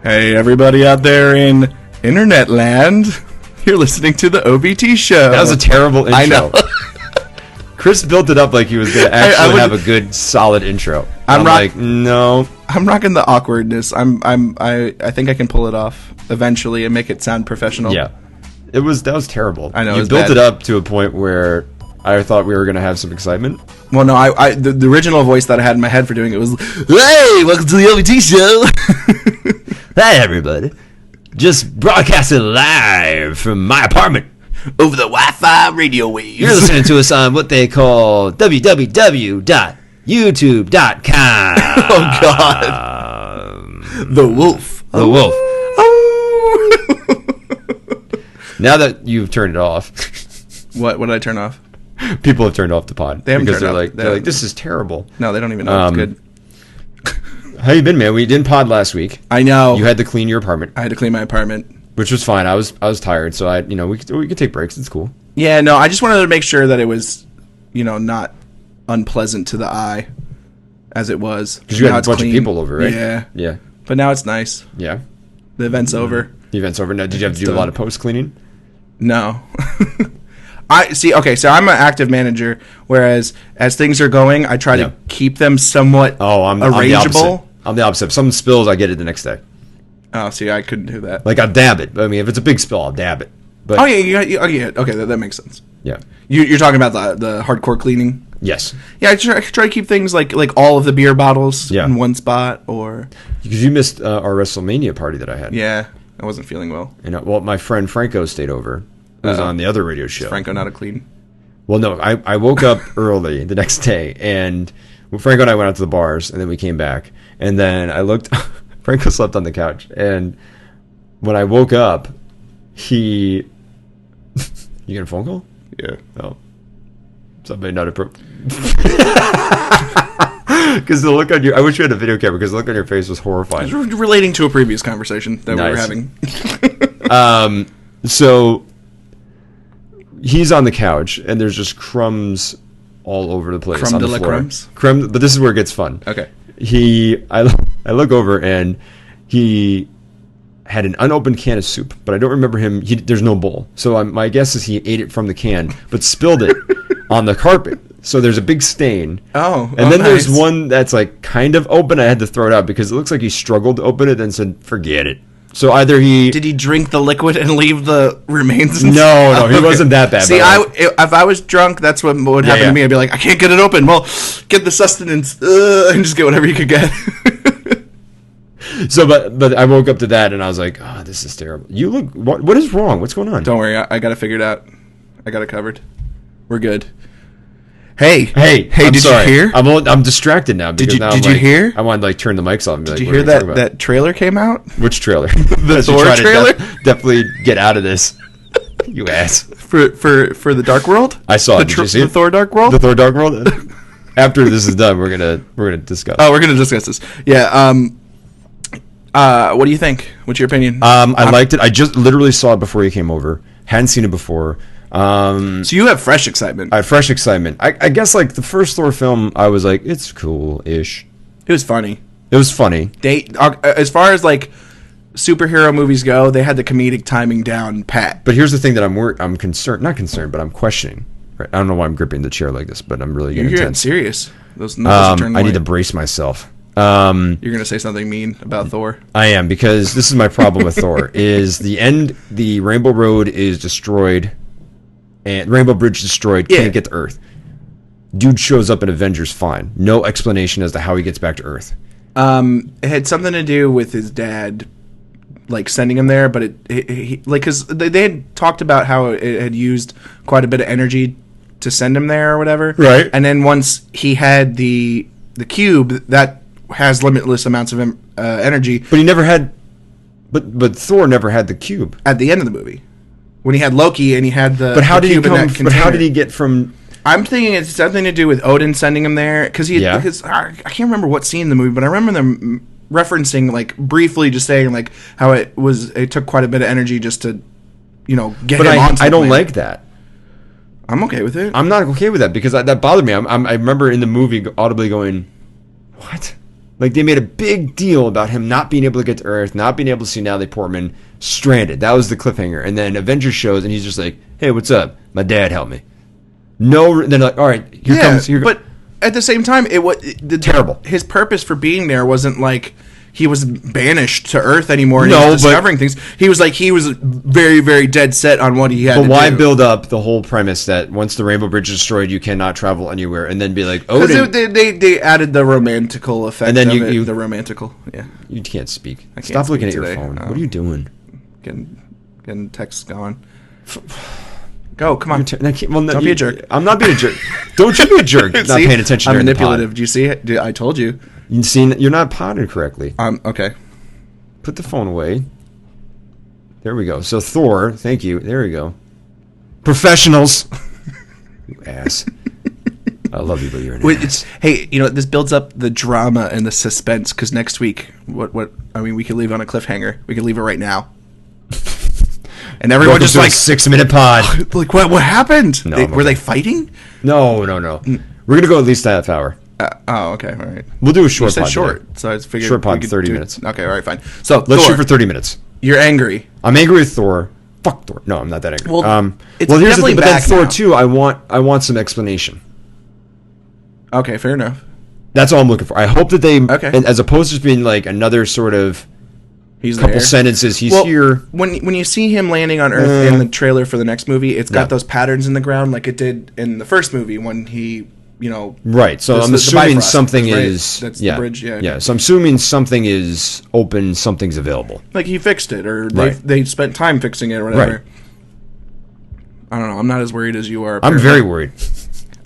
Hey, everybody out there in internet land. You're listening to the OBT show. That was a terrible intro. I know. Chris built it up like he was going to actually have a good, solid intro. No. I'm rocking the awkwardness. I think I can pull it off eventually and make it sound professional. Yeah. That was terrible. I know. You built it up to a point where I thought we were going to have some excitement. Well, no, the original voice that I had in my head for doing it was, "Hey, welcome to the OBT show." Hey, everybody. Just broadcasted live from my apartment. Over the Wi-Fi radio waves. You're listening to us on what they call www.youtube.com. Oh, God. The wolf. The wolf. Now that you've turned it off. What did I turn off? People have turned off the pod. They haven't because turned they're off. like, this is terrible. No, they don't even know it's good. How you been, man? We didn't pod last week. I know. You had to clean your apartment. I had to clean my apartment. Which was fine. I was tired, so we could take breaks. It's cool. Yeah, no, I just wanted to make sure that it was, not unpleasant to the eye, as it was. Because you had a bunch of people over, right? Yeah. Yeah. But now it's nice. Yeah. The event's over. The event's over. Now, did you have to do a lot of post cleaning? No. So I'm an active manager, whereas as things are going, I try to keep them somewhat arrangeable. I'm the opposite. If something spills, I get it the next day. Oh, see, I couldn't do that. Like, I'll dab it. I mean, if it's a big spill, I'll dab it. But, okay, that makes sense. Yeah. You're talking about the hardcore cleaning? Yes. Yeah, I try to keep things like all of the beer bottles in one spot, or... Because you missed our WrestleMania party that I had. Yeah, I wasn't feeling well. Well, my friend Franco stayed over. It was on the other radio show. Is Franco not a clean? Well, no, I woke up early the next day, and Franco and I went out to the bars, and then we came back. And then I looked... Franco slept on the couch, and when I woke up, you get a phone call? Yeah. Oh. Somebody not appropriate. Because the look on I wish you had a video camera, because the look on your face was horrifying. It was relating to a previous conversation that we were having. So he's on the couch, and there's just crumbs all over the place. Crumb on de the la floor. crumbs? But this is where it gets fun. Okay. I look over, and he had an unopened can of soup, but I don't remember him. There's no bowl. So my guess is he ate it from the can, but spilled it on the carpet. So there's a big stain. And then there's one that's like kind of open. I had to throw it out because it looks like he struggled to open it and said, forget it. So either did he drink the liquid and leave the remains? No, he wasn't that bad. See, if I was drunk, that's what would happen to me. I'd be like, I can't get it open. Well, get the sustenance and just get whatever you could get. So, but I woke up to that and I was like, oh, this is terrible. You look, what is wrong? What's going on? Don't worry, I got it figured out. I got it covered. We're good. Hey, did sorry. you hear? I'm distracted now. Because did you hear? I wanted to turn the mics off and be did you hear that trailer came out? Which trailer? The Thor trailer? Definitely get out of this. You ass. For the Dark World? I saw it. Did you see it? The Thor Dark World? The Thor Dark World? After this is done, we're gonna discuss. Oh, we're gonna discuss this. Yeah. What do you think? What's your opinion? I liked it. I just literally saw it before you came over. Hadn't seen it before. So you have fresh excitement. I have fresh excitement. I guess like the first Thor film, I was like, it's cool-ish. It was funny. It was funny. They, as far as like superhero movies go, they had the comedic timing down pat. But here's the thing that I'm concerned, not concerned, but I'm questioning. Right? I don't know why I'm gripping the chair like this, but I'm really getting intense. Serious. Those knuckles are turning I white. need to brace myself. You're gonna say something mean about Thor? I am, because this is my problem with Thor. Is the Rainbow Road is destroyed, and Rainbow Bridge destroyed. Can't get to Earth. Dude shows up in Avengers fine. No explanation as to how he gets back to Earth. It had something to do with his dad, like sending him there, but because they had talked about how it had used quite a bit of energy to send him there or whatever. Right. And then once he had the cube that has limitless amounts of energy, but he never had. But Thor never had the cube at the end of the movie when he had Loki and he had the. But how did he come? But how did he get from? I'm thinking it's something to do with Odin sending him there because I can't remember what scene in the movie, but I remember them referencing like briefly just saying like how it took quite a bit of energy just to get him onto the I don't planet. like that. I'm okay with it. I'm not okay with that because that bothered me. I remember in the movie audibly going, "What?" Like, they made a big deal about him not being able to get to Earth, not being able to see Natalie Portman, stranded. That was the cliffhanger. And then Avengers shows, and he's just like, hey, what's up? My dad helped me. No, they're like, all right, here comes... But at the same time, it was... Terrible. His purpose for being there wasn't like... he was banished to Earth anymore and he was discovering things. He was very, very dead set on what he had to do. But why build up the whole premise that once the Rainbow Bridge is destroyed, you cannot travel anywhere, and then be like, Odin... Because they added the romantical effect and then of it. The romantical, yeah. You can't speak. I can't Stop looking at today. your phone. What are you doing? Getting texts going. Go, come on. Don't be a jerk. I'm not being a jerk. Don't you be a jerk. Not paying attention. I'm manipulative. Do you see it? I told you. You're not potted correctly. Okay. Put the phone away. There we go. So Thor, thank you. There we go. Professionals. You ass. I love you, but you're an ass. Hey, this builds up the drama and the suspense because next week, we could leave on a cliffhanger. We could leave it right now. And everyone just like 6-minute pod. Like what happened? No, were they fighting? No. We're gonna go at least a half hour. Okay, all right. We'll do a short pod. Short, today. So I figured short pod, 30 minutes. Okay, all right, fine. So let's Thor, shoot for 30 minutes. You're angry. I'm angry with Thor. Fuck Thor. No, I'm not that angry. Well, here's the thing. But then Thor 2, I want some explanation. Okay, fair enough. That's all I'm looking for. I hope that they, and as opposed to just being like another sort of couple sentences, he's here. When you see him landing on Earth in the trailer for the next movie, it's got those patterns in the ground like it did in the first movie when he, Right. So I'm assuming something is... That's the bridge, yeah. Yeah, so I'm assuming something is open, something's available. Like he fixed it, or they spent time fixing it, or whatever. Right. I don't know. I'm not as worried as you are. Apparently. I'm very worried.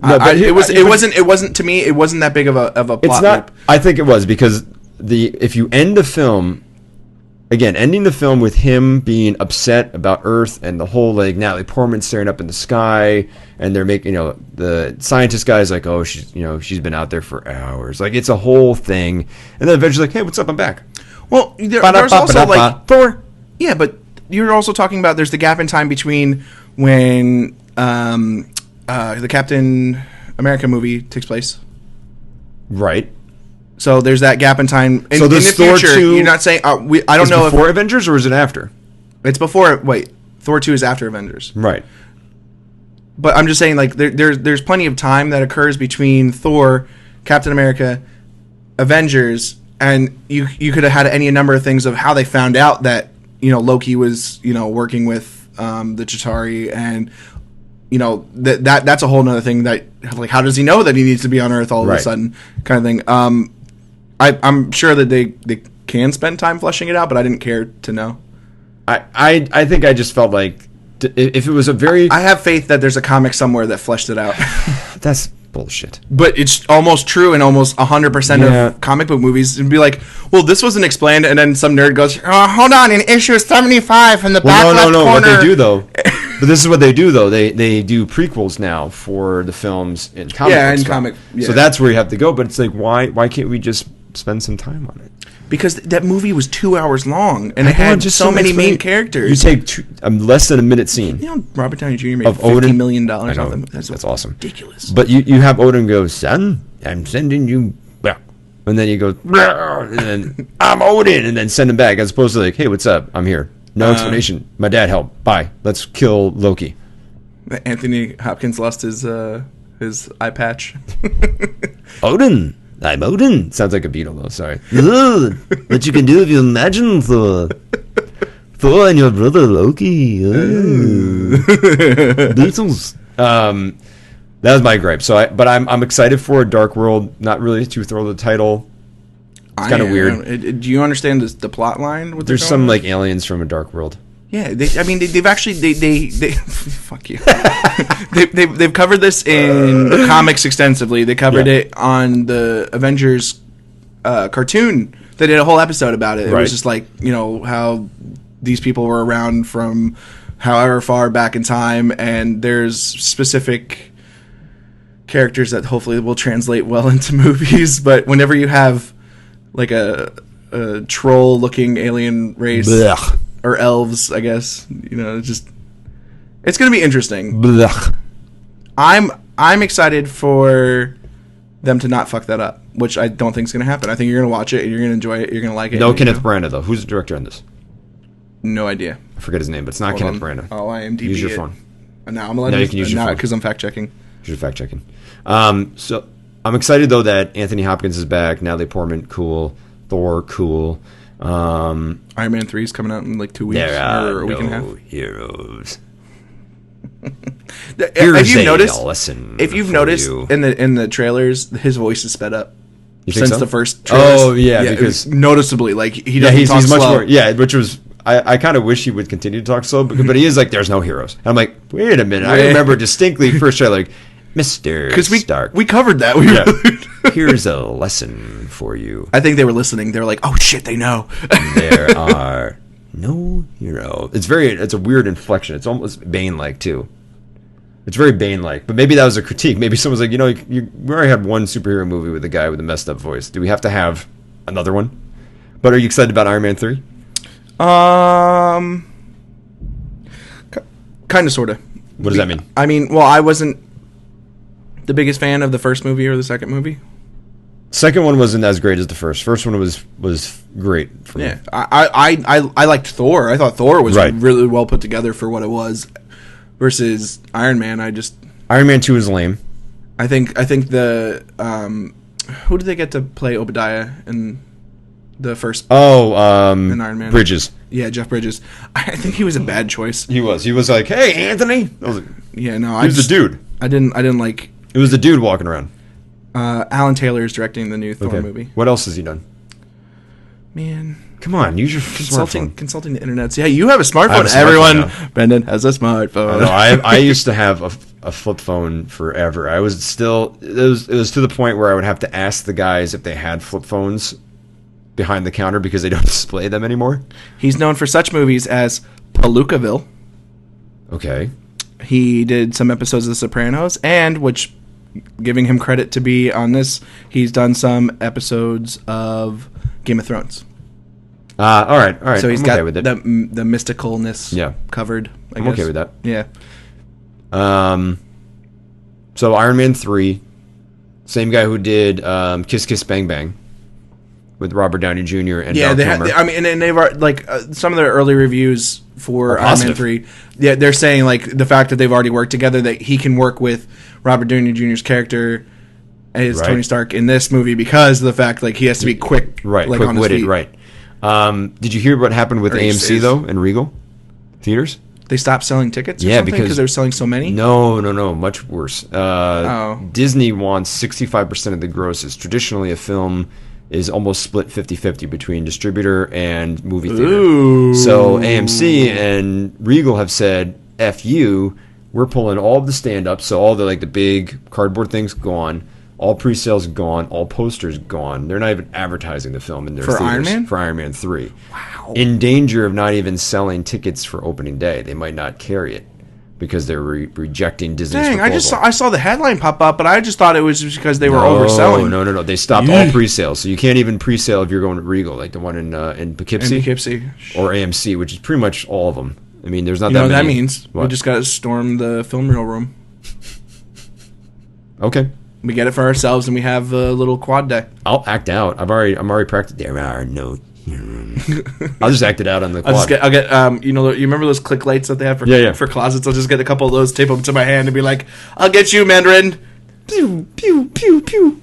No, it wasn't to me. It wasn't that big of a plot. It's not. Loop. I think it was because if you end the film, again, ending the film with him being upset about Earth and the whole like Natalie Portman staring up in the sky, and they're making the scientist guy's like, oh, she's been out there for hours, like it's a whole thing, and then eventually like, hey, what's up? I'm back. Well, there's also like Thor. Yeah, but you're also talking about there's the gap in time between when the Captain America movie takes place. Right. So there's that gap in time. In the Thor future, 2 you're not saying... I don't know if... before Avengers or is it after? It's before... Wait. Thor 2 is after Avengers. Right. But I'm just saying, like, there's plenty of time that occurs between Thor, Captain America, Avengers, and you could have had any number of things of how they found out that, Loki was, working with the Chitauri, and... that's a whole nother thing that, like, how does he know that he needs to be on Earth all of a sudden, kind of thing. I'm sure that they can spend time fleshing it out, but I didn't care to know. I think I just felt like if it was a very... I have faith that there's a comic somewhere that fleshed it out. That's bullshit. But it's almost true in almost 100% of comic book movies. It'd be like, well, this wasn't explained, and then some nerd goes, hold on, in issue 75 in the back left corner. What they do, though... But this is what they do, though. They do prequels now for the films in comic books. So that's where you have to go. But it's like, why can't we just spend some time on it? Because that movie was 2 hours long, and it had just so many main characters. You take less than a minute scene. Robert Downey Jr. made $50 million off them. That's awesome. Ridiculous. But you have Odin go, son, I'm sending you... And then you go, and then, I'm Odin, and then send him back, as opposed to like, hey, what's up? I'm here. No explanation. My dad helped. Bye. Let's kill Loki. Anthony Hopkins lost his eye patch. Odin. I'm Odin. Sounds like a Beatle, though. Sorry. What you can do if you imagine Thor. Thor and your brother Loki. Beatles. That was my gripe. But I'm excited for a Dark World. Not really too thrilled with the title. It's kind of weird. Do you understand the plot line? There's some like aliens from a dark world. Yeah, they've actually fuck you. they've covered this in comics extensively. They covered it on the Avengers cartoon. They did a whole episode about it. It was just like how these people were around from however far back in time, and there's specific characters that hopefully will translate well into movies. But whenever you have like a troll-looking alien race, Blech. Or elves, I guess. It's going to be interesting. Blech. I'm excited for them to not fuck that up. which I don't think is going to happen. I think you're going to watch it and you're going to enjoy it. You're going to like it. No Kenneth Branagh though. Who's the director on this? No idea. I forget his name, but it's not Kenneth Branagh. Oh, IMDb. Use your phone. Now I'm allowed to you can use your phone because I'm fact checking. You're fact checking. So I'm excited though that Anthony Hopkins is back. Natalie Portman, cool. Thor, cool. Iron Man 3 is coming out in like 2 weeks or a week and a half. Heroes. Have you noticed? If you've noticed in the trailers, his voice is sped up since the first trailers. Oh yeah, because noticeably, like he doesn't talk he's much slow. more. Yeah, which was I kind of wish he would continue to talk slow, but he is like, there's no heroes. And I'm like, wait a minute, I remember distinctly first trailer like, Mr. Stark. We covered that. Here's a lesson for you. I think they were listening. They were like, oh shit, they know. There are no hero. It's a weird inflection. It's almost Bane-like too. It's very Bane-like, but maybe that was a critique. Maybe someone's like, we already had one superhero movie with a guy with a messed up voice. Do we have to have another one? But are you excited about Iron Man 3? Kind of, sort of. What does that mean? I mean, well, I wasn't the biggest fan of the first movie or the second movie. Second one wasn't as great as the first. First one was great for me. Yeah, I liked Thor. I thought Thor was really well put together for what it was. Versus Iron Man, Iron Man 2 is lame. I think the who did they get to play Obadiah in the first? In Iron Man. Bridges. Yeah, Jeff Bridges. I think he was a bad choice. He was like, hey, Anthony. I was like, yeah, no, he was the dude. I didn't like. It was the dude walking around. Alan Taylor is directing the new Thor movie. What else has he done? Man, come on, use your smartphone. Consulting the internet. Yeah, you have a smartphone. Everyone, Brendan has a smartphone. I used to have a flip phone forever. I was still it was to the point where I would have to ask the guys if they had flip phones behind the counter because they don't display them anymore. He's known for such movies as Palookaville. Okay. He did some episodes of The Sopranos, and which, giving him credit to be on this, he's done some episodes of Game of Thrones. All right. So he's got with it. the mysticalness covered. I guess. Okay with that. Yeah. So Iron Man 3, same guy who did Kiss Kiss Bang Bang with Robert Downey Jr. and Val Kilmer. And they've like some of their early reviews for Iron Man 3. Yeah, they're saying like the fact that they've already worked together, that he can work with Robert Downey Jr.'s character as Tony Stark in this movie because of the fact like he has to be quick, like, quick-witted, right? Did you hear what happened with AMC though and Regal theaters? They stopped selling tickets. Or something because they were selling so many. No, much worse. Disney wants 65% of the grosses. Traditionally, a film is almost split 50-50 between distributor and movie theater. Ooh. So AMC and Regal have said, F you, we're pulling all of the stand-ups, so all the big cardboard things gone, all pre-sales gone, all posters gone. They're not even advertising the film in their theaters. Iron Man? For Iron Man 3. Wow. In danger of not even selling tickets for opening day. They might not carry it because they're rejecting Disney's proposal. I saw the headline pop up, but I just thought it was just because they were overselling. No. They stopped all pre-sales, so you can't even pre-sale if you're going to Regal, like the one in Poughkeepsie. Or AMC, which is pretty much all of them. I mean, there's not that many. You know what that means? What? We just got to storm the film reel room. Okay. We get it for ourselves, and we have a little quad day. I'll act out. I'm already practiced. There are no. I'll just act it out on the quad. I'll get you remember those click lights that they have for closets? I'll just get a couple of those, tape them to my hand, and be like, "I'll get you, Mandarin." Pew pew pew pew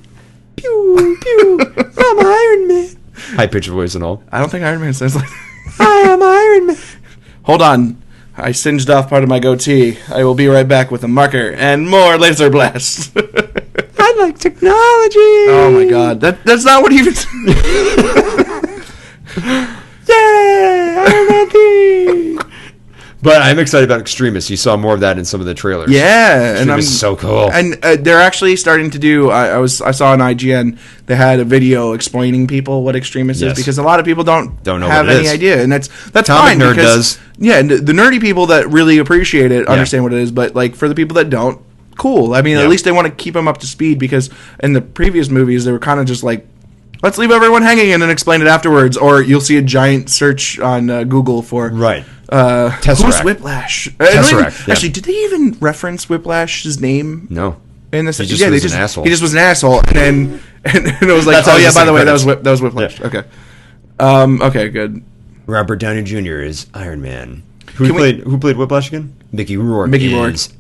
pew pew. I'm Iron Man. High pitched voice and all. I don't think Iron Man sounds like. I am Iron Man. Hold on. I singed off part of my goatee. I will be right back with a marker and more laser blasts. I like technology. Oh my god. That's not what he even Yay! Iron Man 3! But I'm excited about Extremis. You saw more of that in some of the trailers. Yeah. Extremis is so cool. And they're actually starting to do... I saw on IGN, they had a video explaining people what Extremis is, because a lot of people don't know have any idea. And that's fine. Nerd does. Yeah, and the nerdy people that really appreciate it understand what it is, but like for the people that don't, cool. I mean, at least they want to keep them up to speed, because in the previous movies, they were kind of just like, let's leave everyone hanging and then explain it afterwards. Or you'll see a giant search on Google for... Right. Who's Whiplash? Tesseract. Actually, did they even reference Whiplash's name? No. In this, he just was an asshole. He just was an asshole, and then and it was like, oh yeah, by the way, that was Whiplash. Yeah. Okay. Okay, good. Robert Downey Jr. is Iron Man. Who played Whiplash again? Mickey Rourke.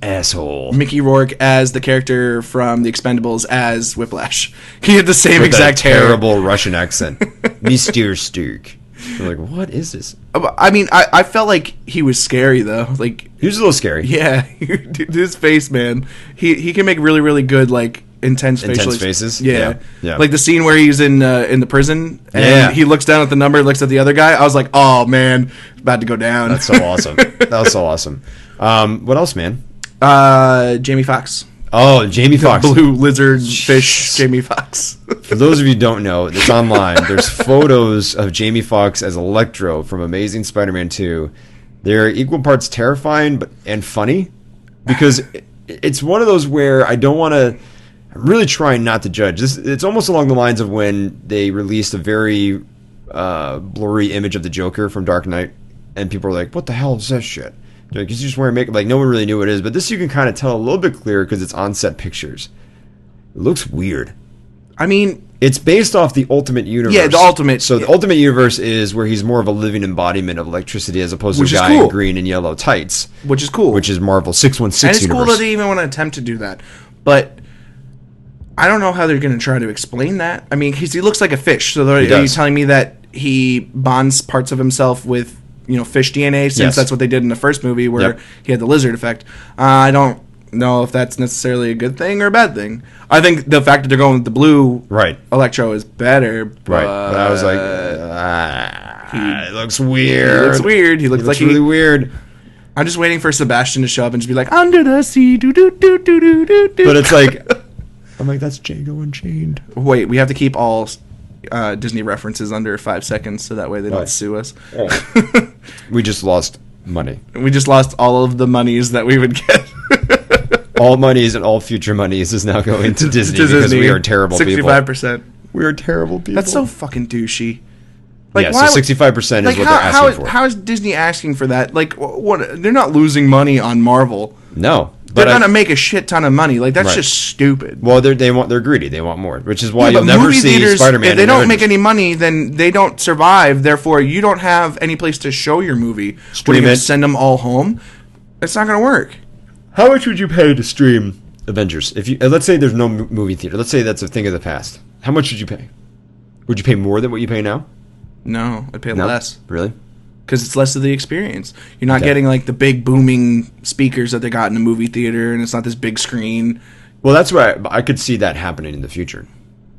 Asshole. Mickey Rourke as the character from The Expendables as Whiplash. He had the same exact terrible Russian accent. Mr. Sturk. Like, what is this? I mean, I felt like he was scary though. Like, he was a little scary. Yeah, his face, man. He can make really, really good like intense faces. Yeah. Like the scene where he's in the prison and he looks down at the number, looks at the other guy. I was like, oh man, it's about to go down. That's so awesome. That was so awesome. What else, man? Jamie Foxx. Oh, Jamie Foxx. Blue lizard fish Jamie Foxx. For those of you who don't know, it's online. There's photos of Jamie Foxx as Electro from Amazing Spider-Man 2. They're equal parts terrifying and funny because it's one of those where I don't want to... I'm really trying not to judge. It's almost along the lines of when they released a very blurry image of the Joker from Dark Knight, and people were like, what the hell is that shit? Like, he's just wearing makeup. Like, no one really knew what it is. But this you can kind of tell a little bit clearer because it's on-set pictures. It looks weird. I mean... It's based off the Ultimate Universe. Yeah, the Ultimate... So the Ultimate Universe is where he's more of a living embodiment of electricity as opposed to a guy in green and yellow tights. Which is cool. Which is Marvel 616 and it's universe. Cool that they even want to attempt to do that. But... I don't know how they're going to try to explain that. I mean, because he looks like a fish. So are you telling me that he bonds parts of himself with, fish DNA, since that's what they did in the first movie where he had the lizard effect? I don't know if that's necessarily a good thing or a bad thing. I think the fact that they're going with the blue Electro is better. But I was like, it looks weird. He looks really weird. I'm just waiting for Sebastian to show up and just be like, under the sea, do do do do do do do. But it's like... I'm like, that's Django Unchained. Wait, we have to keep all Disney references under 5 seconds so that way they don't sue us. Oh. We just lost money. We just lost all of the monies that we would get. All monies and all future monies is now going to Disney because we are terrible 65%. people. 65%. We are terrible people. That's so fucking douchey. Like, so 65% is what they're asking for. How is Disney asking for that? Like, what? They're not losing money on Marvel. No. They're gonna make a shit ton of money. Like, that's just stupid. Well, they're greedy. They want more, which is why you'll never see Spider-Man. If they don't make any money, then they don't survive. Therefore, you don't have any place to show your movie. Stream it. Send them all home. It's not gonna work. How much would you pay to stream Avengers? If you let's say there's no movie theater. Let's say that's a thing of the past. How much would you pay? Would you pay more than what you pay now? No, I'd pay less. Really? Because it's less of the experience. You're not getting like the big booming speakers that they got in a movie theater, and it's not this big screen. Well, that's why I could see that happening in the future.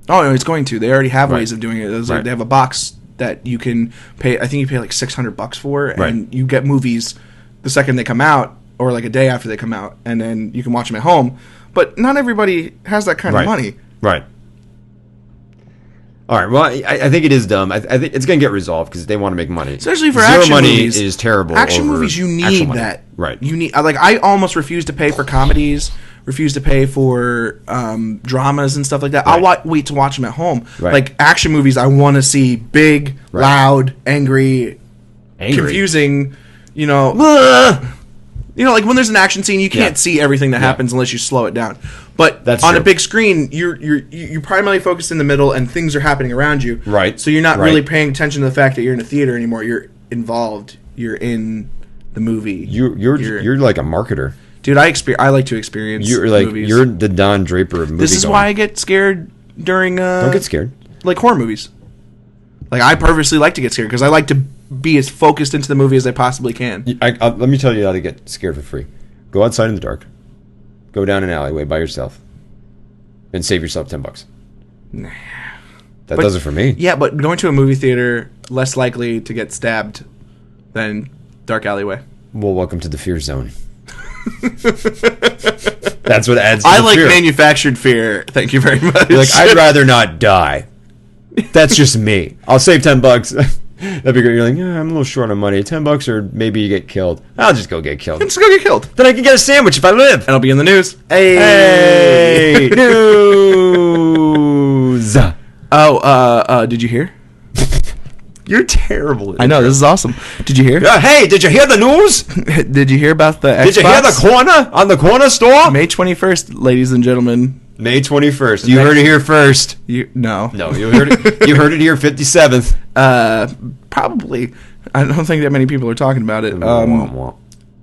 Oh, no, it's going to. They already have ways of doing it. Like, they have a box that you can pay. I think you pay like $600 for, and you get movies the second they come out, or like a day after they come out, and then you can watch them at home. But not everybody has that kind of money. Right. All right. Well, I think it is dumb. I think it's going to get resolved because they want to make money. Especially for action movies. Zero money is terrible. Action movies, you need that. Right. You need. Like, I almost refuse to pay for comedies. Refuse to pay for dramas and stuff like that. I'll wait to watch them at home. Right. Like, action movies, I want to see big, loud, angry, confusing. Like when there's an action scene, you can't see everything that happens unless you slow it down. But on a big screen, you're primarily focused in the middle, and things are happening around you. Right. So you're not really paying attention to the fact that you're in a theater anymore. You're involved. You're in the movie. You're like a marketer, dude. I like to experience. You're like movies. You're the Don Draper of movie. This is why I get scared during. Don't get scared. Like horror movies. Like, I purposely like to get scared because I like to be as focused into the movie as I possibly can. Let me tell you how to get scared for free. Go outside in the dark. Go down an alleyway by yourself. And save yourself $10. Nah. That does it for me. Yeah, but going to a movie theater, less likely to get stabbed than dark alleyway. Well, welcome to the fear zone. That's what adds to I the like fear. Manufactured fear. Thank you very much. You're like, I'd rather not die. That's just me. I'll save $10. That'd be great. You're like, I'm a little short on money. $10 or maybe you get killed. I'll just go get killed. Just go get killed. Then I can get a sandwich if I live. And I'll be in the news. Hey, news. Oh, did you hear? You're terrible. I know, this is awesome. Did you hear? Hey, did you hear the news? Did you hear about the Xbox? Did you hear the corner on the corner store? May 21st, ladies and gentlemen. May 21st. You heard it here first. No, you heard it. You heard it here 57th. Probably. I don't think that many people are talking about it.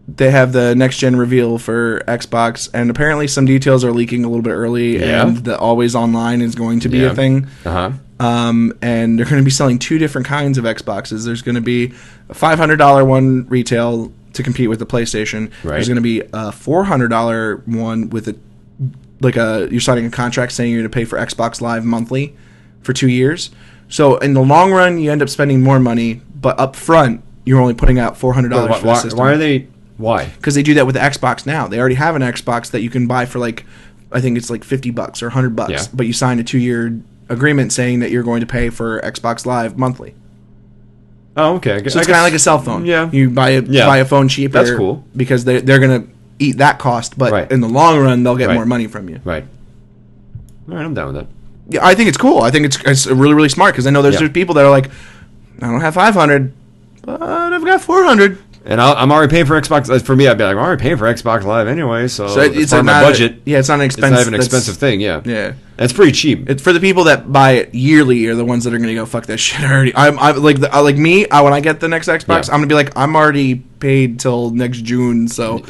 They have the next gen reveal for Xbox, and apparently some details are leaking a little bit early, and the always online is going to be a thing. And they're going to be selling two different kinds of Xboxes. There's going to be a $500 one retail to compete with the PlayStation. Right. There's going to be a $400 one with you're signing a contract saying you're going to pay for Xbox Live monthly for 2 years. So in the long run, you end up spending more money, but up front, you're only putting out $400 for the system. Why? Because they do that with the Xbox now. They already have an Xbox that you can buy for I think it's like $50 or $100, but you signed a 2-year agreement saying that you're going to pay for Xbox Live monthly. Oh, okay. So it's kind of like a cell phone. Yeah. You buy a phone cheaper. That's cool. Because they're going to eat that cost, but in the long run, they'll get more money from you. Right. All right, I'm down with that. Yeah, I think it's cool. I think it's really, really smart because I know there's people that are like, I don't have 500, but I've got 400. And I'm already paying for Xbox. For me, I'd be like, I'm already paying for Xbox Live anyway, so it's part of my budget. It's not an expensive. It's not even an expensive thing. Yeah. Yeah. It's pretty cheap. It's for the people that buy it yearly are the ones that are going to go fuck that shit already. I'm like me. When I get the next Xbox, I'm going to be like, I'm already paid till next June. So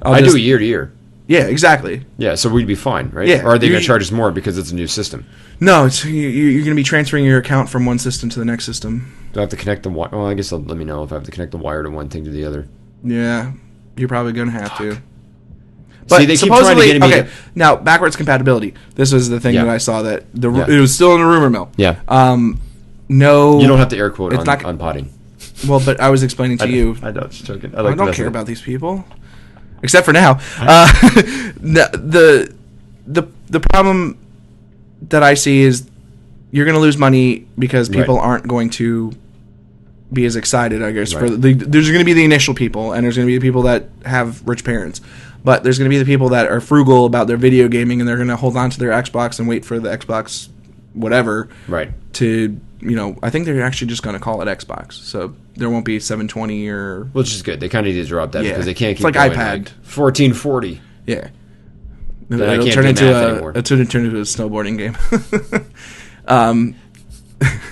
I do year to year. Yeah, exactly. Yeah, so we'd be fine, right? Yeah. Or are they going to charge us more because it's a new system? No, you're going to be transferring your account from one system to the next system. Do I have to connect the wire? Well, I guess they'll let me know if I have to connect the wire to one thing to the other. Yeah, you're probably going to have to. But see, they keep trying to get me. Okay, now backwards compatibility. This was the thing that I saw that it was still in the rumor mill. Yeah. No, you don't have to air quote on potting. Well, but I was explaining to you. I know, just joking. I don't care about these people, except for now. The problem that I see is you're going to lose money because people aren't going to be as excited, I guess. There's going to be the initial people, and there's going to be the people that have rich parents. But there's going to be the people that are frugal about their video gaming, and they're going to hold on to their Xbox and wait for the Xbox whatever to, I think they're actually just going to call it Xbox. So there won't be 720 or... Which is good. They kind of need to drop that because they can't keep it's like iPad. 1440. Yeah. It'll turn into a snowboarding game.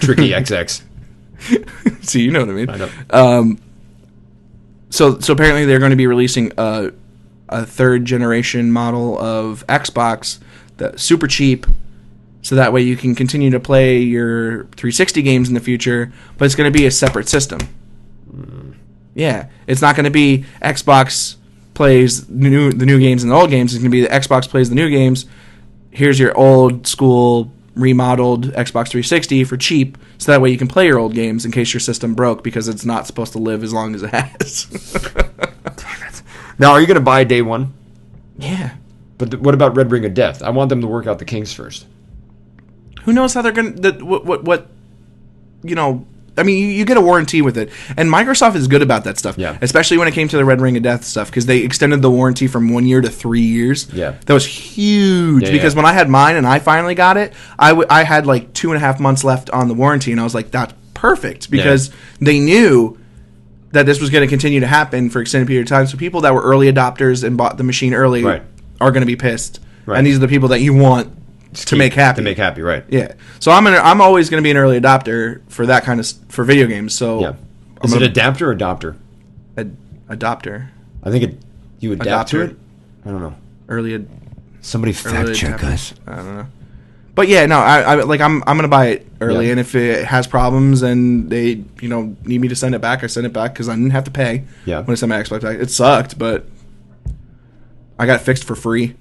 Tricky XX. See, you know what I mean. I know. So apparently they're going to be releasing a third generation model of Xbox that's super cheap, so that way you can continue to play your 360 games in the future, but it's going to be a separate system. Yeah, it's not going to be Xbox plays the new games and the old games. It's going to be the Xbox plays the new games. Here's your old school remodeled Xbox 360 for cheap, so that way you can play your old games in case your system broke, because it's not supposed to live as long as it has. Damn it. Now, are you going to buy day one? Yeah. But what about Red Ring of Death? I want them to work out the kinks first. Who knows how they're going to... I mean, you get a warranty with it. And Microsoft is good about that stuff. Yeah. Especially when it came to the Red Ring of Death stuff, because they extended the warranty from 1 year to 3 years. Yeah. That was huge, because when I had mine and I finally got it, I had like 2.5 months left on the warranty, and I was like, that's perfect, because they knew that this was going to continue to happen for extended period of time. So people that were early adopters and bought the machine early are going to be pissed. Right. And these are the people that you want to make happy. To make happy, right. Yeah. So I'm always going to be an early adopter for that kind of... for video games, so... Yeah. Is it adapter or adopter? Adopter. I think you adapt to it? I don't know. Somebody fact check us. I don't know. But yeah, no, I'm going to buy it early, and if it has problems and they, need me to send it back, I send it back, because I didn't have to pay when I sent my Xbox back. It sucked, but I got it fixed for free.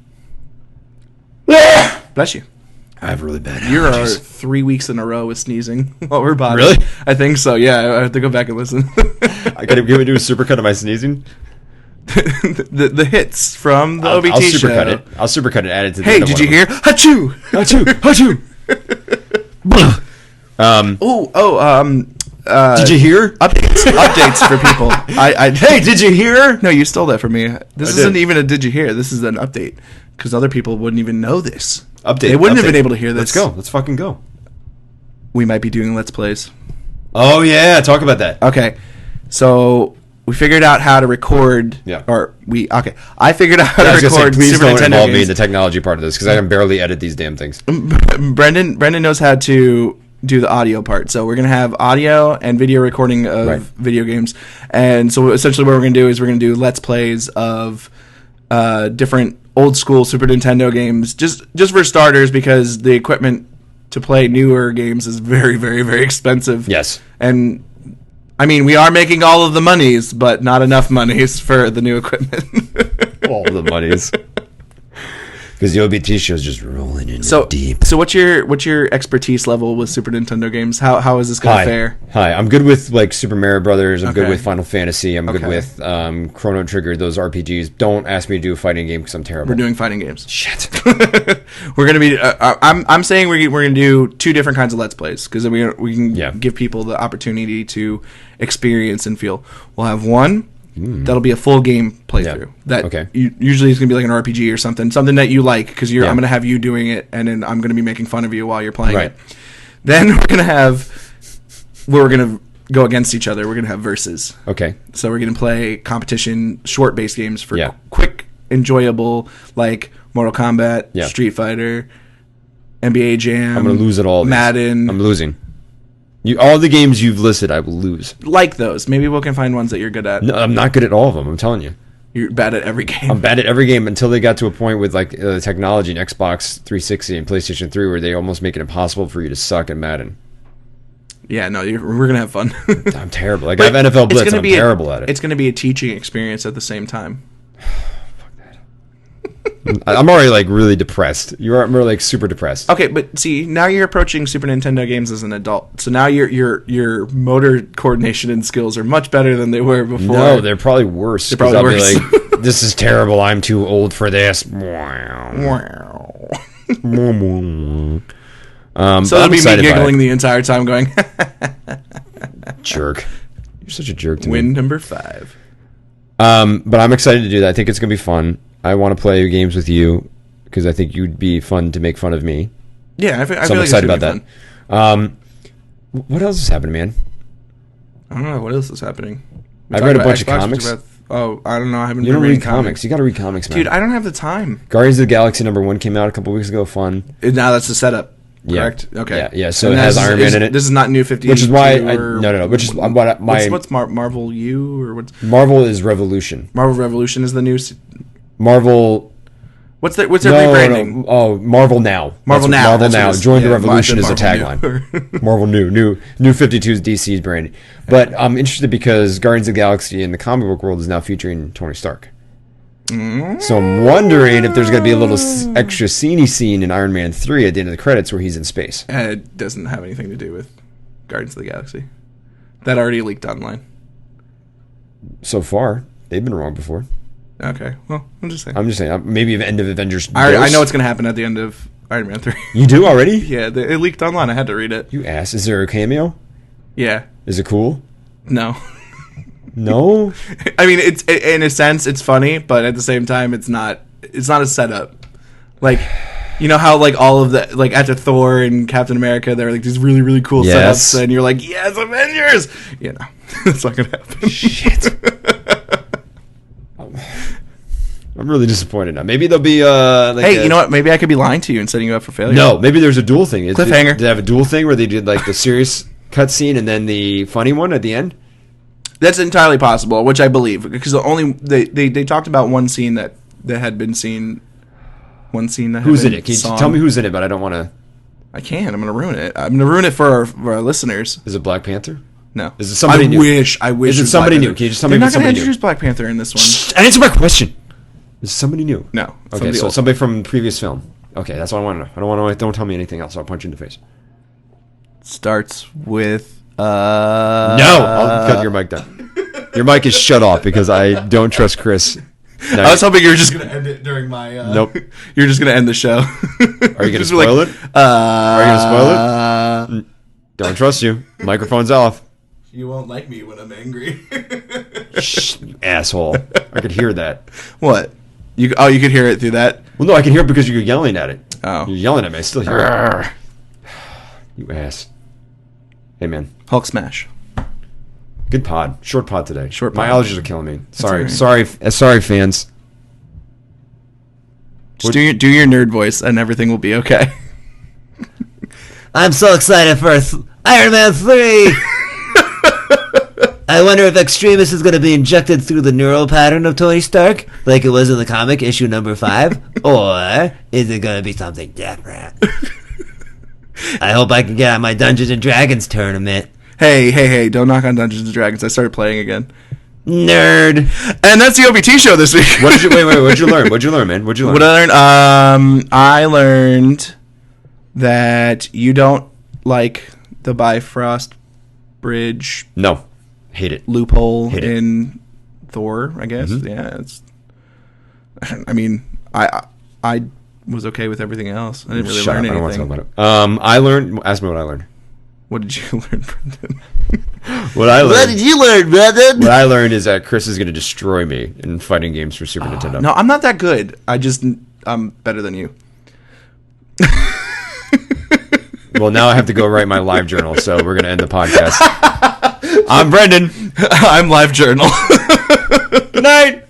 Bless you. I have really bad allergies. You're 3 weeks in a row with sneezing while we're potting. Really? I think so, yeah. I have to go back and listen. I got to give me do a supercut of my sneezing? the hits from the OBT I'll show. I'll supercut it, add it to the Hey, did you hear? Achoo! Achoo! Achoo! Did you hear? Updates for people. Hey, did you hear? No, you stole that from me. This isn't even a did you hear? This is an update, because other people wouldn't even know this. Update. They wouldn't have been able to hear this. Let's go. Let's fucking go. We might be doing Let's Plays. Oh yeah, talk about that. Okay, so we figured out how to record. Yeah. I figured out how to record please Super don't Nintendo involve games. me in the technology part of this because I can barely edit these damn things. Brendan knows how to do the audio part. So we're going to have audio and video recording of video games. And so essentially what we're going to do is we're going to do Let's Plays of different old school Super Nintendo games, just for starters, because the equipment to play newer games is very, very, very expensive. Yes. And I mean, we are making all of the monies, but not enough monies for the new equipment. All the monies. Because the OBT show is just rolling in deep. So what's your expertise level with Super Nintendo games? How is this going to fare? Hi, I'm good with like Super Mario Brothers. I'm good with Final Fantasy. I'm good with Chrono Trigger. Those RPGs. Don't ask me to do a fighting game because I'm terrible. We're doing fighting games. Shit. We're gonna be. I'm saying we're gonna do two different kinds of Let's Plays because we can give people the opportunity to experience and feel. We'll have one. That'll be a full game playthrough. That usually is going to be like an RPG or something that you like because I'm going to have you doing it and then I'm going to be making fun of you while you're playing it. Then we're going to have we're going to go against each other. We're going to have versus. Okay. So we're going to play competition short based games for quick, enjoyable like Mortal Kombat, Street Fighter, NBA Jam. I'm going to lose at all. Madden. I'm losing. All the games you've listed, I will lose. Like those. Maybe we can find ones that you're good at. No, I'm not good at all of them. I'm telling you. You're bad at every game. I'm bad at every game until they got to a point with like technology in Xbox 360 and PlayStation 3 where they almost make it impossible for you to suck at Madden. Yeah, no, we're gonna have fun. I'm terrible. Like I have NFL Blitz, I'm terrible at it. It's gonna be a teaching experience at the same time. I'm already like really depressed. You're like super depressed. Okay, but see, now you're approaching Super Nintendo games as an adult. So now your motor coordination and skills are much better than they were before. No, they're probably worse. They're probably worse. Be like, this is terrible. I'm too old for this. So that'll be me giggling the entire time, going, jerk. You're such a jerk to me. Win number 5. But I'm excited to do that. I think it's gonna be fun. I want to play games with you because I think you'd be fun to make fun of me. Yeah, I feel I'm like excited about that. What else is happening, man? I don't know what else is happening. I've read a bunch of comics. I don't know. I haven't. You don't read comics. You got to read comics, man. Dude, I don't have the time. Guardians of the Galaxy #1 came out a couple weeks ago. Fun. Now that's the setup. Correct. Yeah. Okay. Yeah. So it has Iron Man in it. This is not New 50. Which is why no. Which is what my what's Marvel U or what's Marvel is Revolution. Marvel Revolution is the new Marvel. What's their rebranding? No. Oh, Marvel Now. Marvel Now. Join the revolution is a tagline. Marvel New 52's DC's branding. But I'm interested because Guardians of the Galaxy in the comic book world is now featuring Tony Stark. So I'm wondering if there's going to be a little extra scene in Iron Man 3 at the end of the credits where he's in space. It doesn't have anything to do with Guardians of the Galaxy. That already leaked online. So far, they've been wrong before. Okay, well, I'm just saying. Maybe the end of Avengers. I know what's going to happen at the end of Iron Man 3. You do already? Yeah, it leaked online. I had to read it. You ass. Is there a cameo? Yeah. Is it cool? No. No? I mean, it's in a sense, it's funny, but at the same time, it's not a setup. Like, you know how, like, all of the, like, after Thor and Captain America, there are, like, these really, really cool setups, and you're like, yes, Avengers! You know, it's not going to happen. Shit. I'm really disappointed now. Maybe there'll be you know what? Maybe I could be lying to you and setting you up for failure. No, maybe there's a dual thing. Cliffhanger. Did they have a dual thing where they did like the serious cutscene and then the funny one at the end? That's entirely possible, which I believe, because they talked about one scene that had been seen. One scene that who's in it? Can you tell me who's in it? But I don't want to. I can't. I'm going to ruin it. I'm going to ruin it for our listeners. Is it Black Panther? No. Is it somebody new? I wish. Is it somebody new? Can you just tell me? They're not going to introduce Black Panther in this one. Shh, answer my question. Is somebody new? No. Okay, so somebody from previous film. Okay, that's what I want to know. I don't want to. Don't tell me anything else. I'll punch you in the face. Starts with. No, I'll cut your mic down. Your mic is shut off because I don't trust Chris. No, I was hoping you were just going to end it during my. Nope. You're just going to end the show. Are you going to spoil it? Are you going to spoil it? Don't trust you. Microphone's off. You won't like me when I'm angry. Shh, you asshole. I could hear that. What? You could hear it through that? Well, no, I can hear it because you're yelling at it. Oh. You're yelling at me. I still hear it. You ass. Hey, man. Hulk smash. Good pod. Short pod today. Short My pod. allergies are killing me. Sorry. right. Sorry, fans. Just do your nerd voice, and everything will be okay. I'm so excited for Iron Man 3! I wonder if Extremis is going to be injected through the neural pattern of Tony Stark, like it was in the comic issue number 5, or is it going to be something different? I hope I can get on my Dungeons and Dragons tournament. Hey, don't knock on Dungeons and Dragons. I started playing again. Nerd. And that's the OBT show this week. What'd you learn? What'd you learn, man? What'd you learn? What I learned? I learned that you don't like the Bifrost Bridge. No. Hate it. Loophole in Thor, I guess. Mm-hmm. Yeah, it's. I mean, I was okay with everything else. I didn't really learn anything. I don't want to talk about it. I learned. Ask me what I learned. What did you learn, Brendan? What did you learn, Brendan? What I learned is that Chris is going to destroy me in fighting games for Super Nintendo. No, I'm not that good. I'm better than you. Well, now I have to go write my live journal, so we're going to end the podcast. I'm Brendan. I'm Live Journal. Good night.